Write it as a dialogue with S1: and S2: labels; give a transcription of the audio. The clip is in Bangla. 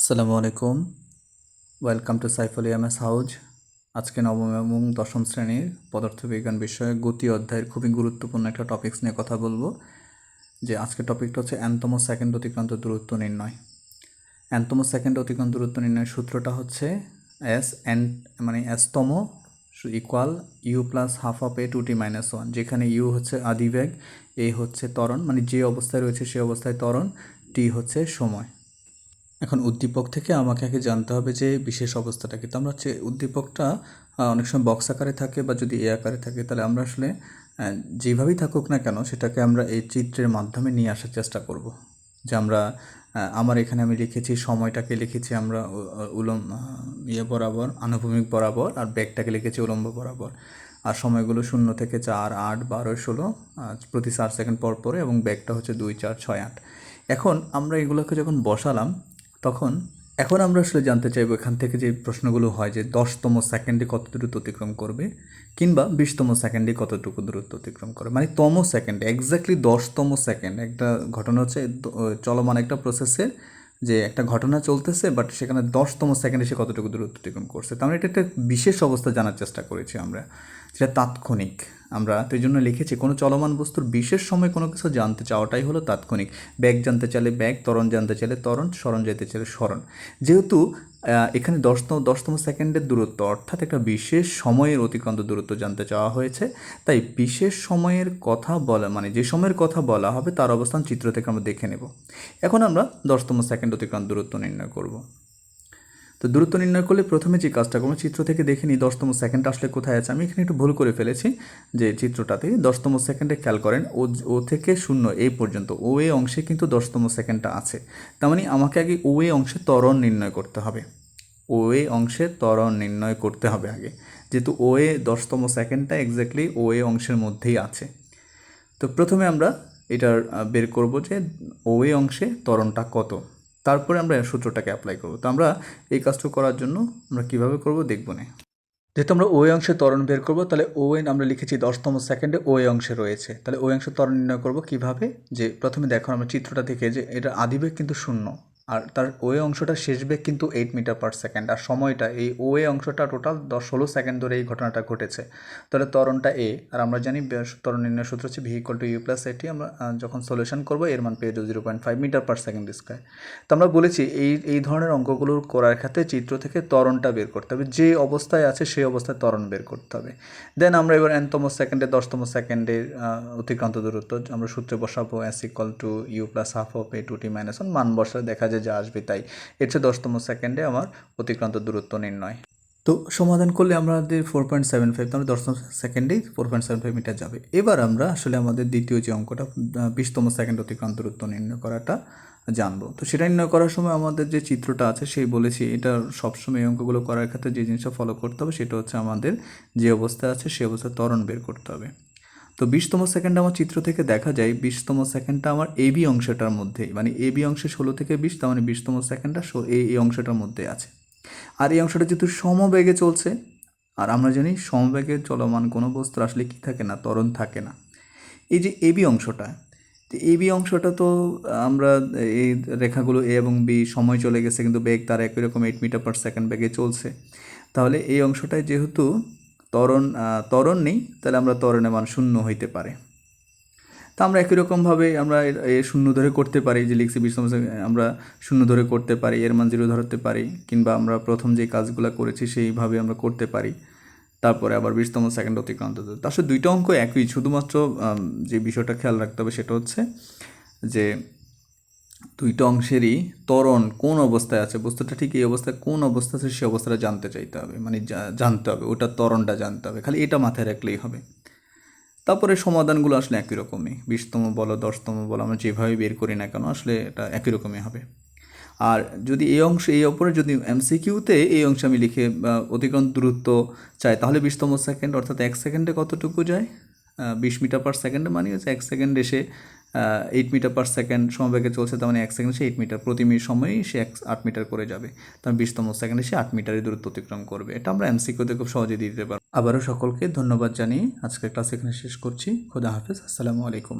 S1: আসসালামু আলাইকুম। Welcome to Saiful MS house. আজকে নবম এবং দশম শ্রেণীর পদার্থবিজ্ঞান বিষয়ে গতি অধ্যায়ের খুবই গুরুত্বপূর্ণ একটা টপিকস নিয়ে কথা বলবো। যে আজকের টপিকটা হচ্ছে এনতম সেকেন্ড অতিক্রান্ত দূরত্ব নির্ণয়। এনতম সেকেন্ড অতিক্রান্ত দূরত্ব নির্ণয়ের সূত্রটা হচ্ছে এস এন মানে এসতম equal u plus half of a two t minus one, যেখানে ইউ হচ্ছে আদিবেগ, এ হচ্ছে ত্বরণ মানে যে অবস্থায় রয়েছে সে অবস্থায় ত্বরণ, টি হচ্ছে সময়। এখন উদ্দীপক থেকে আমাকে আগে জানতে হবে যে বিশেষ অবস্থাটা কি। তো আমরা হচ্ছে উদ্দীপকটা অনেক সময় বক্স আকারে থাকে বা যদি এ আকারে থাকে, তাহলে আমরা আসলে যেভাবেই থাকুক না কেন সেটাকে আমরা এই চিত্রের মাধ্যমে নিয়ে আসার চেষ্টা করব। যে আমরা আমার এখানে আমি লিখেছি সময়টাকে লিখেছি আমরা বরাবর আনুভূমিক বরাবর, আর ব্যাগটাকে লিখেছি উলম্ব বরাবর, আর সময়গুলো 0 থেকে 4, 8, 12, 16 প্রতি 4 সেকেন্ড পর পরে, এবং ব্যাগটা হচ্ছে 2, 4, 6, 8। এখন আমরা এগুলোকে যখন বসালাম এখন আমরা আসলে জানতে চাইবো এখান থেকে যে প্রশ্নগুলো হয় যে 10তম সেকেন্ডে কত দূরত্ব অতিক্রম করবে, কিংবা 20তম সেকেন্ডে কতটুকু দূরত্ব অতিক্রম করে, মানে তম সেকেন্ডে এক্স্যাক্টলি 10তম সেকেন্ড। একটা ঘটনা হচ্ছে চলমান একটা প্রসেসের যে একটা ঘটনা চলতেছে, বাট সেখানে 10তম সেকেন্ডে সে কতটুকু দূরত্ব অতিক্রম করছে। তার মানে এটা একটা বিশেষ অবস্থা জানার চেষ্টা করেছি আমরা, যেটা তাৎক্ষণিক। আমরা তো এই জন্য লিখেছি কোনো চলমান বস্তুর বিশেষ সময় কোনো কিছু জানতে চাওয়াটাই হলো তাৎক্ষণিক। ব্যাগ জানতে চাইলে ব্যাগ, ত্বরণ জানতে চাইলে ত্বরণ, স্মরণ যেতে চাইলে স্মরণ। যেহেতু এখানে 10তম সেকেন্ডের দূরত্ব অর্থাৎ একটা বিশেষ সময়ের অতিক্রান্ত দূরত্ব জানতে চাওয়া হয়েছে, তাই বিশেষ সময়ের কথা বলা মানে যে সময়ের কথা বলা হবে তার অবস্থান চিত্র থেকে আমরা দেখে নেব। এখন আমরা 10তম সেকেন্ড অতিক্রান্ত দূরত্ব নির্ণয় করব। তো দূরত্ব নির্ণয় করলে প্রথমে যে কাজটা করবো, চিত্র থেকে দেখে নিই 10তম সেকেন্ড আসলে কোথায় আছে। আমি এখানে একটু ভুল করে ফেলেছি, যে চিত্রটাতে 10তম সেকেন্ডে খেয়াল করেন ও থেকে 0 এই পর্যন্ত ও এ অংশে কিন্তু 10তম সেকেন্ডটা আছে। তার মানে আমাকে আগে ও এ অংশে ত্বরণ নির্ণয় করতে হবে। ও এ অংশে ত্বরণ নির্ণয় করতে হবে আগে, যেহেতু ও এ 10তম সেকেন্ডটা এক্স্যাক্টলি ও এ অংশের মধ্যেই আছে। তো প্রথমে আমরা এটার বের করব যে ও এ অংশে ত্বরণটা কত, তারপরে আমরা সূত্রটাকে অ্যাপ্লাই করব। তো আমরা এই কাজটা করার জন্য আমরা কীভাবে করব দেখব না। যেহেতু আমরা ও এ অংশে ত্বরণ বের করব, তাহলে ও এন আমরা লিখেছি 10তম সেকেন্ডে ও এ অংশে রয়েছে, তাহলে ও অংশে ত্বরণ নির্ণয় করব কীভাবে। যে প্রথমে দেখো আমরা চিত্রটা দেখে যে এটা আদিবেগ কিন্তু 0, আর তার ও এ অংশটা শেষ বেগ কিন্তু 8 মিটার পার সেকেন্ড, আর সময়টা এই ও এ অংশটা টোটাল 16 সেকেন্ড ধরে এই ঘটনাটা ঘটেছে। তাহলে ত্বরণটা এ, আর আমরা জানি ত্বরণ নির্ণয় সূত্র হচ্ছে v equal to u plus at. আমরা যখন সলিউশন করবো এর মান পেয়ে যাবো 0.5 মিটার পার সেকেন্ড স্কয়ার। তো আমরা বলেছি এই ধরনের অঙ্কগুলো করার ক্ষেত্রে চিত্র থেকে ত্বরণটা বের করতে হবে, যে অবস্থায় আছে সেই অবস্থায় ত্বরণ বের করতে হবে। দেন আমরা এবার এনতম সেকেন্ডে 10তম সেকেন্ডের অতিক্রান্ত দূরত্ব আমরা সূত্রে বসাবো s equal to u plus half of a two t minus one, মান বসালে দেখা যায় যা আসবে তাই। এর হচ্ছে 10তম সেকেন্ডে আমার অতিক্রান্ত দূরত্ব নির্ণয়। তো সমাধান করলে আমাদের 4.75, তাহলে 10তম সেকেন্ডেই 4.75 মিটার যাবে। এবার আমরা আসলে আমাদের দ্বিতীয় যে অঙ্কটা 20তম সেকেন্ড অতিক্রান্ত দূরত্ব নির্ণয় করাটা জানবো। তো সেটা নির্ণয় করার সময় আমাদের যে চিত্রটা আছে সেই বলেছি এটা সবসময় এই অঙ্কগুলো করার ক্ষেত্রে যে জিনিসটা ফলো করতে হবে সেটা হচ্ছে আমাদের যে অবস্থা আছে সেই অবস্থায় ত্বরণ বের করতে হবে। তো 20তম সেকেন্ড আমার চিত্র থেকে দেখা যায় 20তম সেকেন্ডটা আমার এবি অংশটার মধ্যেই, মানে এবি অংশে 16 থেকে 20, তার মানে 20তম সেকেন্ডটা এই অংশটার মধ্যে আছে। আর এই অংশটা যেহেতু সমবেগে চলছে, আর আমরা জানি সমবেগে চলমান কোনো বস্তুর আসলে কী থাকে না, ত্বরণ থাকে না। এই যে এবি অংশটা, তো এবি অংশটা তো আমরা এই রেখাগুলো এ এবং বি সময় চলে গেছে কিন্তু বেগ তার একই রকম 8 মিটার পার সেকেন্ড বেগে চলছে। তাহলে এই অংশটায় যেহেতু ত্বরণ নেই, তাহলে আমরা ত্বরণের মান 0 হইতে পারে। তা আমরা একই রকমভাবে আমরা এ 0 ধরে করতে পারি, যে লিখছি 20তম আমরা 0 ধরে করতে পারি, এর মান 0 ধরতে পারি, কিংবা আমরা প্রথম যে কাজগুলো করেছি সেইভাবে আমরা করতে পারি। তারপরে আবার 20তম সেকেন্ড অতিক্রান্ত দূরত্ব। আসলে দুইটা অঙ্ক একই, শুধুমাত্র যে বিষয়টা খেয়াল রাখতে হবে সেটা হচ্ছে যে দুইটা অংশেরই ত্বরণ কোন অবস্থায় আছে, বস্তুটা ঠিক এই অবস্থায় কোন অবস্থা আছে সে অবস্থাটা জানতে চাইতে হবে, মানে জানতে হবে ওটার ত্বরণটা জানতে হবে, খালি এটা মাথায় রাখলেই হবে। তারপরে সমাধানগুলো আসলে একই রকমই, 20তম বলো 10তম বলো আমরা যেভাবে বের করি না কেন আসলে এটা একই রকমই হবে। আর যদি এই অংশ এই ওপরে যদি এমসিকিউতে এই অংশে আমি লিখে অতিক্রান্ত দূরত্ব চাই, তাহলে 20তম সেকেন্ড অর্থাৎ 1 সেকেন্ডে কতটুকু যায়, 20 মিটার পার সেকেন্ডে, মানে হচ্ছে 1 সেকেন্ড এসে 8 মিটার পার সেকেন্ড সমবেগে চলছে, তার মানে 1 সেকেন্ড সে 8 মিটার, প্রতি মিনিট সময়ই সে 8 মিটার করে যাবে। তার 20তম সেকেন্ডে সে 8 মিটারের দূরত্ব অতিক্রম করবে। এটা আমরা এমসিকিউতে খুব সহজে দিতে পারবো। আবারও সকলকে ধন্যবাদ জানিয়ে আজকের ক্লাস এখানে শেষ করছি। খোদা হাফেজ, আসসালামু আলাইকুম।